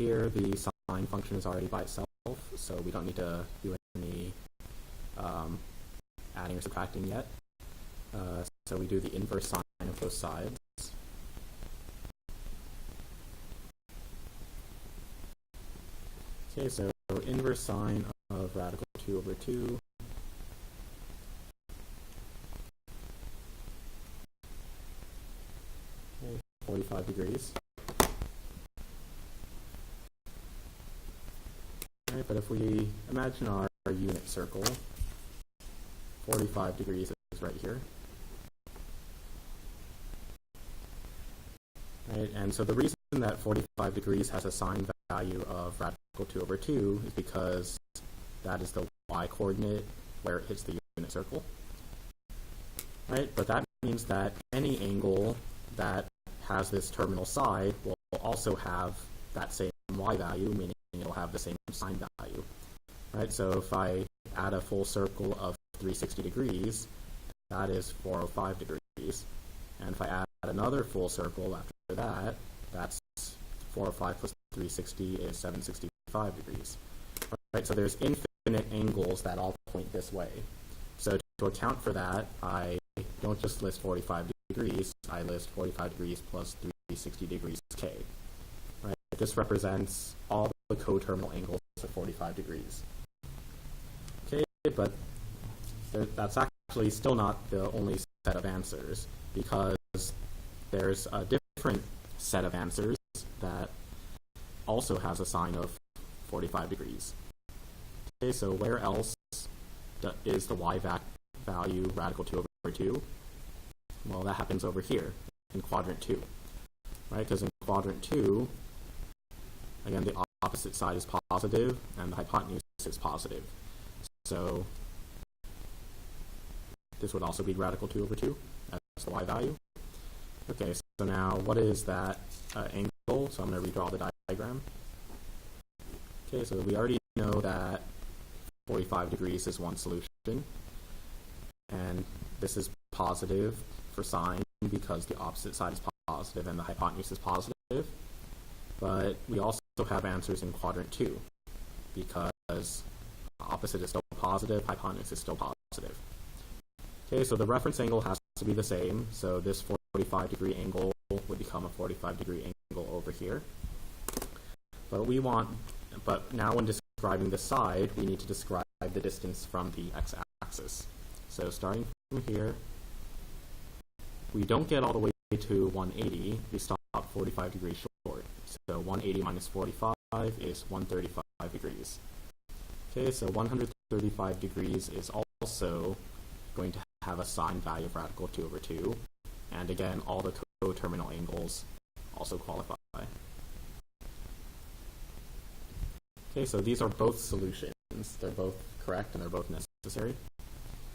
here the sine function is already by itself, so we don't need to do any adding or subtracting yet. So we do the inverse sine of both sides. Okay, so inverse sine of radical 2 over 2 . Okay, 45 degrees. All right, but if we imagine our unit circle, 45 degrees is right here. Right, and so the reason that 45 degrees has a sine value of radical 2 over 2 is because that is the y-coordinate where it hits the unit circle. Right, but that means that any angle that has this terminal side will also have that same y value, meaning it'll have the same sine value. Right, so if I add a full circle of 360 degrees, that is 405 degrees. And if I add another full circle after that, that's 405 plus 360 is 765 degrees. Right, so there's infinite angles that all point this way. So to account for that, I don't just list 45 degrees, I list 45 degrees plus 360 degrees k. Right, this represents all the coterminal angles at 45 degrees. Okay, but that's actually still not the only set of answers, because there's a different set of answers that also has a sine of 45 degrees. Okay, so where else is the y value radical 2 over 2? Well, that happens over here in quadrant 2, right? Because in quadrant 2, again, the opposite side is positive and the hypotenuse is positive. So this would also be radical 2 over 2 as the y value. Okay, so now what is that angle? So I'm going to redraw the diagram. Okay, so we already know that 45 degrees is one solution, and this is positive for sine because the opposite side is positive and the hypotenuse is positive. But we also have answers in quadrant 2 because opposite is still positive, hypotenuse is still positive. Okay, so the reference angle has to be the same, so this 45 degree angle would become a 45 degree angle over here. But now when describing the side, we need to describe the distance from the x-axis. So starting from here, we don't get all the way to 180, we stop 45 degrees short. So 180 minus 45 is 135 degrees. Okay, so 135 degrees is also going to have a sine value of radical 2 over 2. And again, all the coterminal angles also qualify. Okay, so these are both solutions. They're both correct and they're both necessary.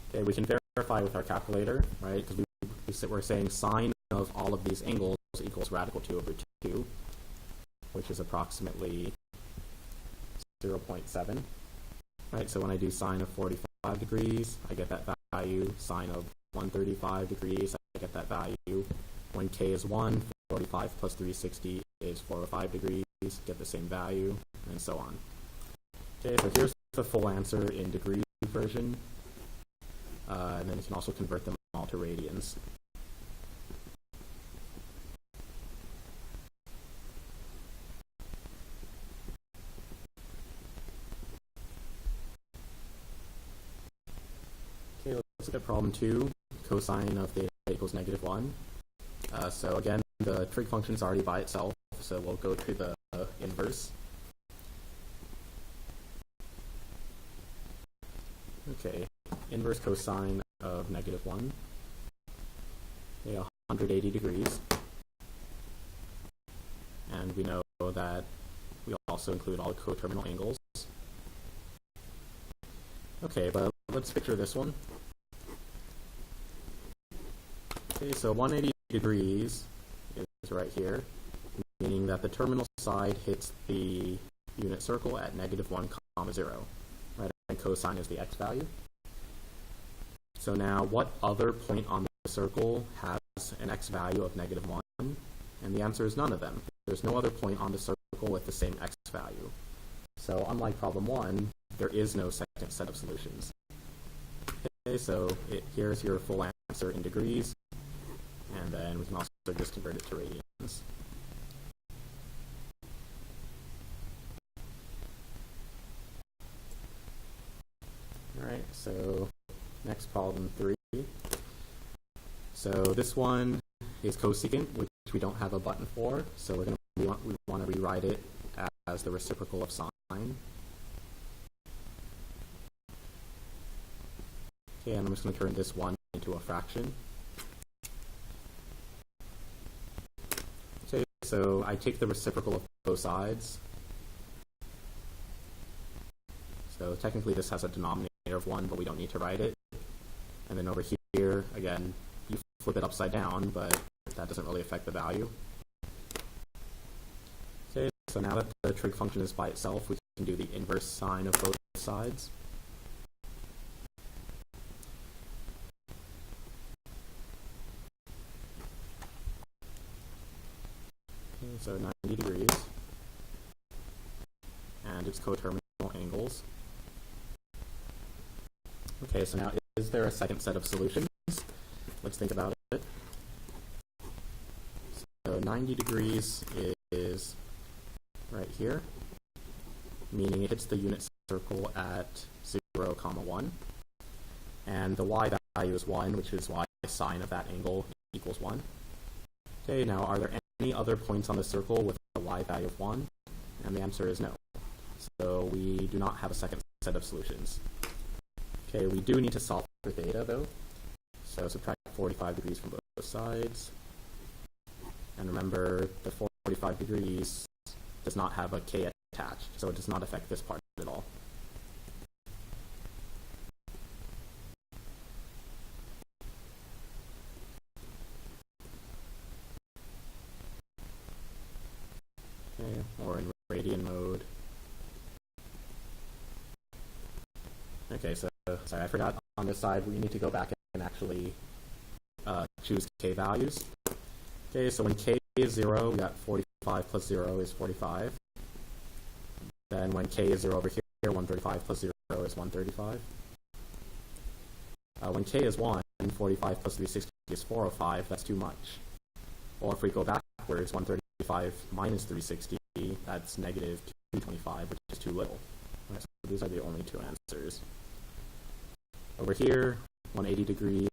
Okay, we can verify with our calculator, right? Because we're saying sine of all of these angles equals radical 2 over 2, which is approximately 0.7. Right, so when I do sine of 45 degrees, I get that value. Sine of 135 degrees, I get that value. When k is 1, 45 plus 360 is 405 degrees, get the same value, and so on. Okay, so here's the full answer in degree version, and then you can also convert them all to radians. Okay, let's look at problem 2, cosine of theta equals -1. So again, the trig function is already by itself, so we'll go to the inverse. Okay, inverse cosine of -1, okay, 180 degrees. And we know that we also include all the coterminal angles. Okay, but let's picture this one. Okay, so 180 degrees is right here, meaning that the terminal side hits the unit circle at -1, 0. Right, and cosine is the x value. So now, what other point on the circle has an x value of -1? And the answer is none of them. There's no other point on the circle reciprocal with the same x value. So unlike problem 1, there is no second set of solutions. Okay, so here's your full answer in degrees, and then we can also just convert it to radians. Alright, so next problem 3. So this one is cosecant, which we don't have a button for, so we want to rewrite it as the reciprocal of sine. Okay, and I'm just going to turn this one into a fraction. Okay, so I take the reciprocal of both sides. So technically this has a denominator of 1, but we don't need to write it. And then over here, again, you flip it upside down, but that doesn't really affect the value. Okay, so now that the trig function is by itself, we can do the inverse sine of both sides. Okay, so 90 degrees, and its coterminal angles. Okay, so now is there a second set of solutions? Let's think about it. So 90 degrees is right here, meaning it hits the unit circle at 0, 1. And the y value is 1, which is why sine of that angle equals 1. Okay, now are there any other points on the circle with a y value of 1? And the answer is no. So we do not have a second set of solutions. Okay, we do need to solve for theta though. So subtract 45 degrees from both sides. And remember, the 45 degrees does not have a k attached, so it does not affect this part at all. Okay, or in radian mode. Okay, so sorry, I forgot on this side, we need to go back and actually choose k values. Okay, so when k is 0, we got 45 plus 0 is 45. Then when k is 0 over here, 135 plus 0 is 135. When k is 1, 45 plus 360 is 405, that's too much. Or if we go backwards, 135 minus 360, that's negative 225, which is too little. Right, so these are the only two answers. Over here, 180 degrees,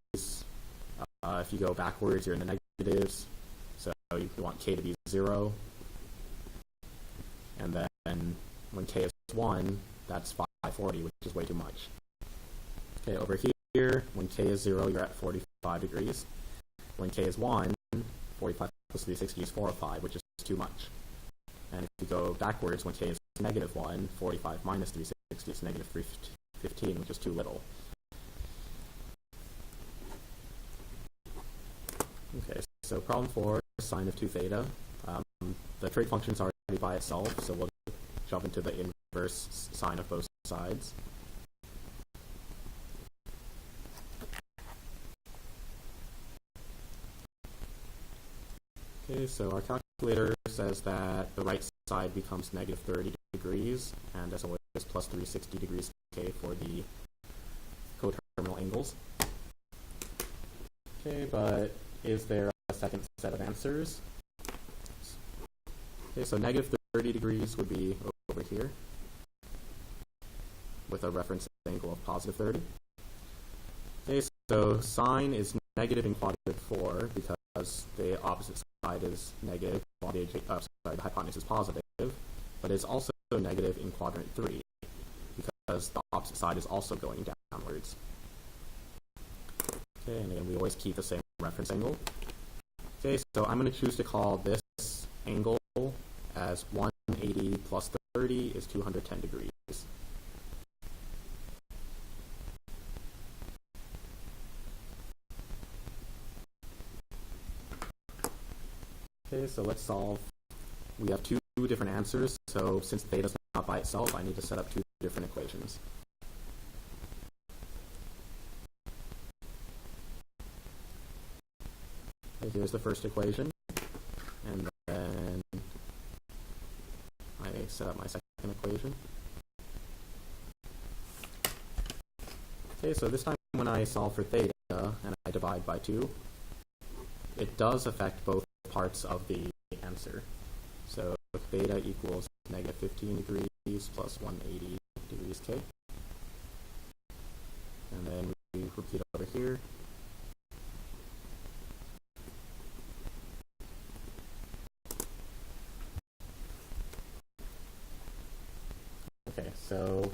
if you go backwards, you're in the negatives, so you want k to be 0. And then when k is 1, that's 540, which is way too much. Okay, over here, when k is 0, you're at 45 degrees. When k is 1, 45 plus 360 is 405, which is too much. And if you go backwards, when k is negative 1, 45 minus 360 is negative 315, which is too little. Okay, so problem 4, sine of 2 theta. The trig function is already by itself, so we'll jump into the inverse sine of both sides. Okay, so our calculator says that the right side becomes negative 30 degrees, and as always, plus 360 degrees k for the coterminal angles. Okay, but is there a second set of answers? Okay, so negative 30 degrees would be over here with a reference angle of positive 30. Okay, so sine is negative in quadrant 4 because the opposite side is negative while the hypotenuse is positive, but it's also negative in quadrant 3 because the opposite side is also going downwards. Okay, and again, we always keep the same reference angle. Okay, so I'm going to choose to call this angle as 180 plus 30 is 210 degrees. Okay, so let's solve. We have two different answers, so since theta is not by itself, I need to set up two different equations. Okay, here's the first equation, and then set up my second equation. Okay, so this time when I solve for theta and I divide by 2, it does affect both parts of the answer. So theta equals negative 15 degrees plus 180 degrees K. And then we repeat over here. Okay, so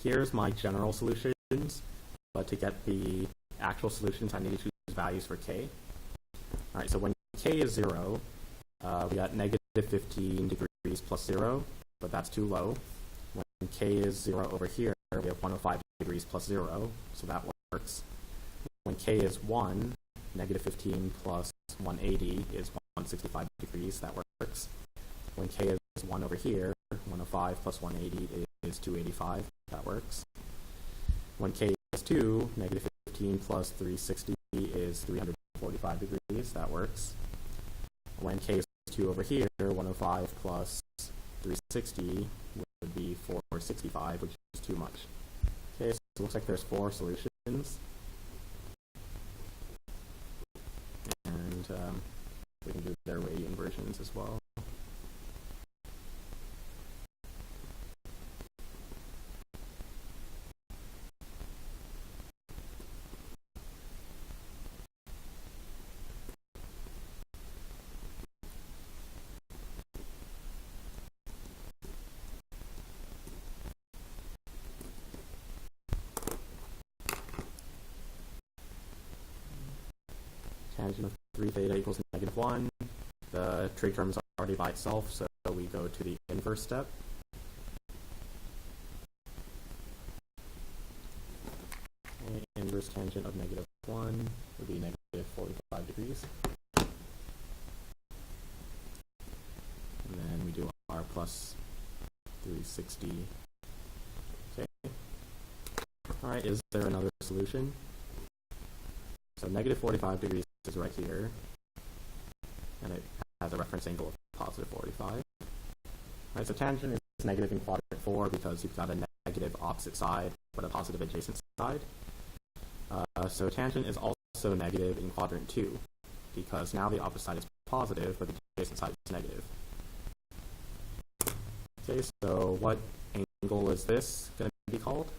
here's my general solutions, but to get the actual solutions, I need to choose values for K. All right, so when K is 0, we got negative 15 degrees plus 0, but that's too low. When K is 0 over here, we have 105 degrees plus 0, so that works. When K is 1, negative 15 plus 180 is 165 degrees, that works. When K is 1 over here, 105 plus 180 is 285, that works. When K is 2, negative 15 plus 360 is 345 degrees, that works. When K is 2 over here, 105 plus 360 would be 465, which is too much. Okay, so it looks like there's 4 solutions. And we can do their radian versions as well. Tangent of 3 theta equals negative 1. The trig term is already by itself, so we go to the inverse step. And inverse tangent of negative 1 would be negative 45 degrees. And then we do r plus 360. Okay. All right, is there another solution? So negative 45 degrees is right here, and it has a reference angle of positive 45. Right, so tangent is negative in quadrant 4 because you've got a negative opposite side, but a positive adjacent side. So tangent is also negative in quadrant 2 because now the opposite side is positive, but the adjacent side is negative. Okay, so what angle is this going to be called?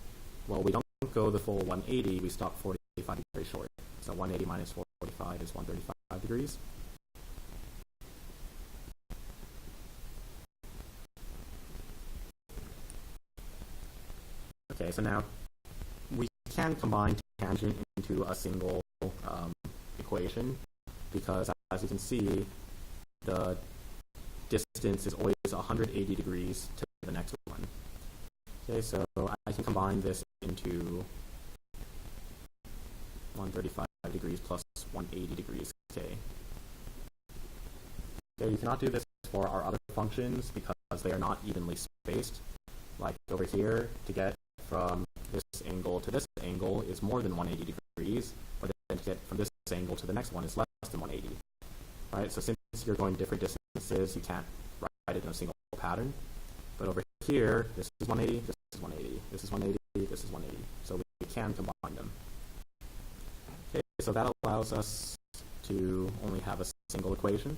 Well, we don't go the full 180, we stop 45 degrees short. So 180 minus 45 is 135 degrees. Okay, so now we can combine tangent into a single equation because, as you can see, the distance is always 180 degrees to the next one. Okay, so I can combine this into 135 degrees plus 180 degrees K. Okay, you cannot do this for our other functions because they are not evenly spaced. Like over here, to get from this angle to this angle is more than 180 degrees, but then to get from this angle to the next one is less than 180. Right, so since you're going different distances, you can't write it in a single pattern. But over here, this is 180, this is 180, this is 180, this is 180. So we can combine them. Okay, so that allows us to only have a single equation.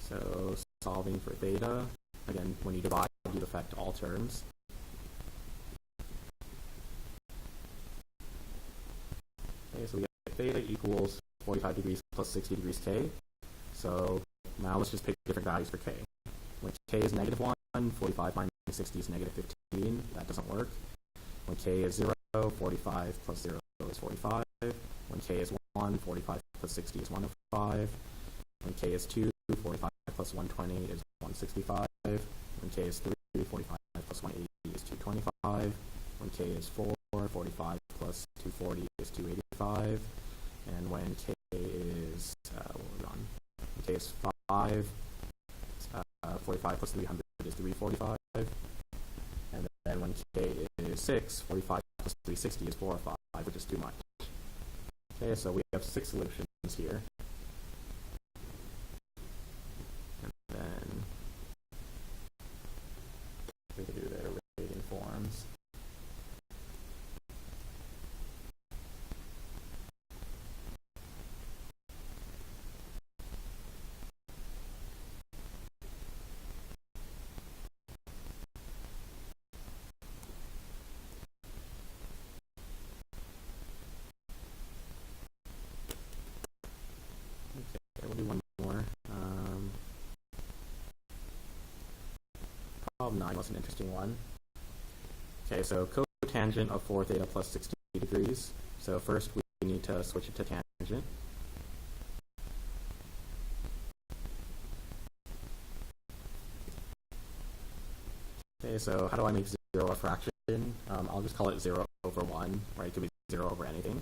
So solving for theta, again, when you divide, you affect all terms. Okay, so we get theta equals 45 degrees plus 60 degrees K. So now let's just pick different values for K. When K is negative 1, 45 minus 60 is negative 15. That doesn't work. When K is 0, 45 plus 0 is 45. When K is 1, 45 plus 60 is 105. When K is 2, 45 plus 120 is 165. When K is 3, 45 plus 180 is 225. When K is 4, 45 plus 240 is 285. And when K is, when K is 5, 45 plus 300 is 345. And then when K is 6, 45 plus 360 is 405, which is too much. Okay, so we have 6 solutions here. And then Problem 9 was an interesting one. Okay, so cotangent of 4 theta plus 60 degrees. So first we need to switch it to tangent. Okay, so how do I make 0 a fraction? I'll just call it 0 over 1, right? It could be 0 over anything.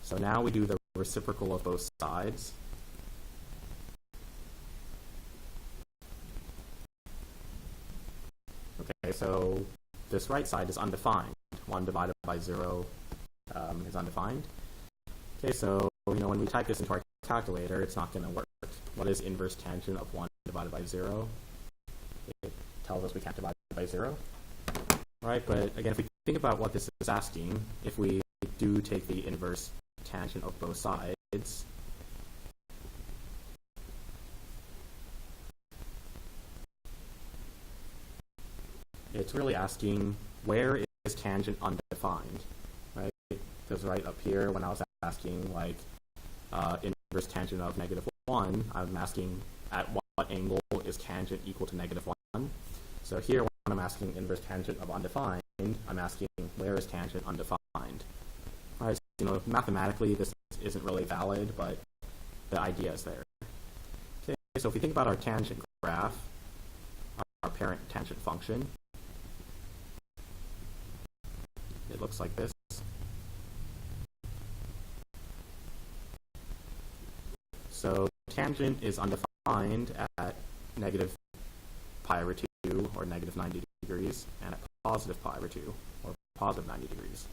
So now we do the reciprocal of both sides. Okay, so this right side is undefined. 1 divided by 0 is undefined. Okay, so when we type this into our calculator, it's not going to work. What is inverse tangent of 1 divided by 0? It tells us we can't divide by 0. Right, but again, if we think about what this is asking, if we do take the inverse tangent of both sides, it's really asking where is tangent undefined, right? Because right up here, when I was asking like inverse tangent of -1, I'm asking at what angle is tangent equal to -1. So here, when I'm asking inverse tangent of undefined, I'm asking where is tangent undefined. All right, so, mathematically this isn't really valid, but the idea is there. Okay, so if we think about our tangent graph, our parent tangent function, it looks like this. So tangent is undefined at negative pi over 2 or negative 90 degrees, and at positive pi over 2 or positive 90 degrees.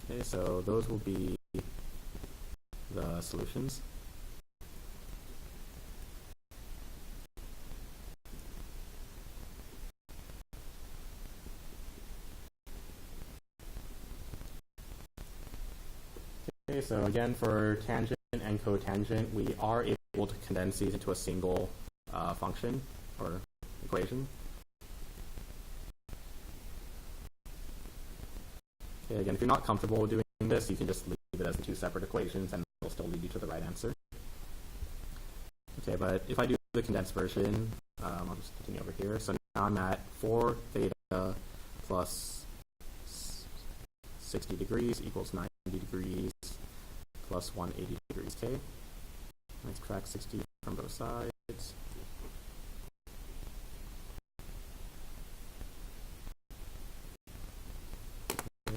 Okay, so those will be the solutions. Okay, so again, for tangent and cotangent, we are able to condense these into a single function or equation. Okay, again, if you're not comfortable doing this, you can just leave it as the two separate equations and it'll still lead you to the right answer. Okay, but if I do the condensed version, I'll just continue over here. So now I'm at 4 theta plus 60 degrees equals 90 degrees plus 180 degrees k. Let's subtract 60 from both sides.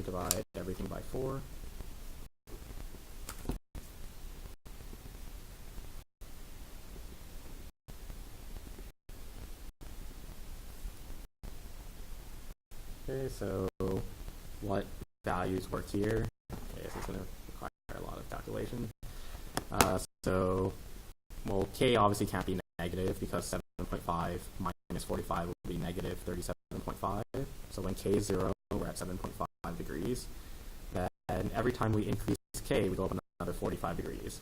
Divide everything by 4. Okay, so what values work here? Okay, this is going to require a lot of calculation. Well, k obviously can't be negative because 7.5 minus 45 will be negative 37.5. So when k is 0, we're at 7.5 degrees. And every time we increase k, we go up another 45 degrees.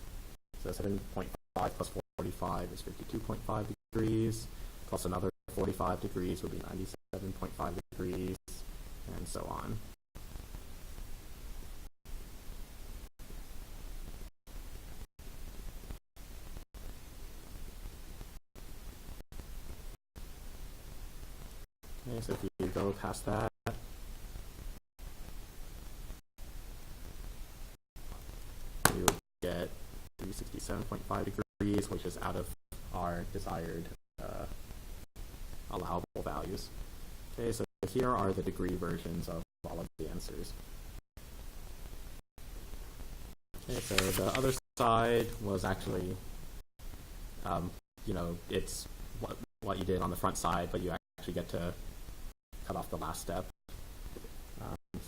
So 7.5 plus 45 is 52.5 degrees, plus another 45 degrees would be 97.5 degrees, and so on. Okay, so if you go past that, you would get 367.5 degrees, which is out of our desired allowable values. Okay, so here are the degree versions of all of the answers. Okay, so the other side was actually, it's what you did on the front side, but you actually get to cut off the last step.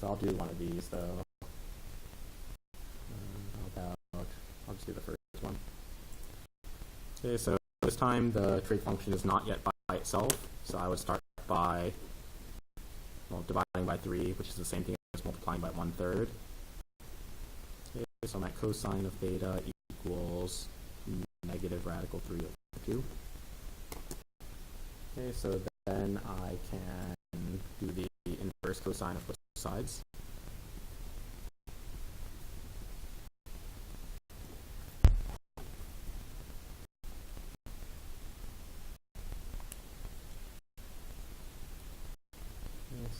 So I'll do one of these though. I'll just do the first one. Okay, so this time the trig function is not yet by itself, so I would start by dividing by 3, which is the same thing as multiplying by 1/3. Okay, so I'm at cosine of theta equals negative radical 3 over 2. Okay, so then I can do the inverse cosine of both sides.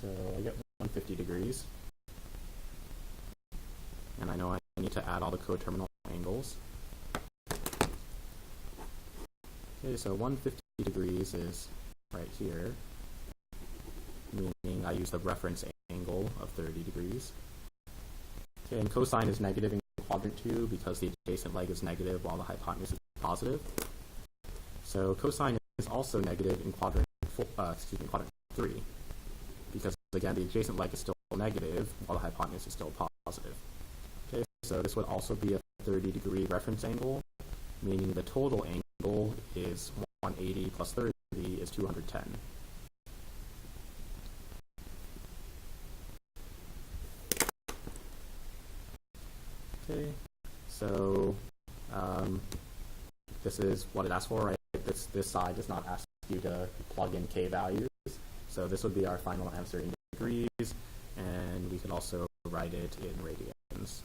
so I get 150 degrees. And I know I need to add all the coterminal angles. Okay, so 150 degrees is right here, meaning I use the reference angle of 30 degrees. Okay, and cosine is negative in quadrant 2 because the adjacent leg is negative while the hypotenuse is positive. So cosine is also negative in quadrant 3 because, again, the adjacent leg is still negative while the hypotenuse is still positive. Okay, so this would also be a 30-degree reference angle, meaning the total angle is 180 plus 30 is 210. Okay, so this is what it asks for, right? This side does not ask you to plug in k values, so this would be our final answer in degrees, and we could also write it in radians.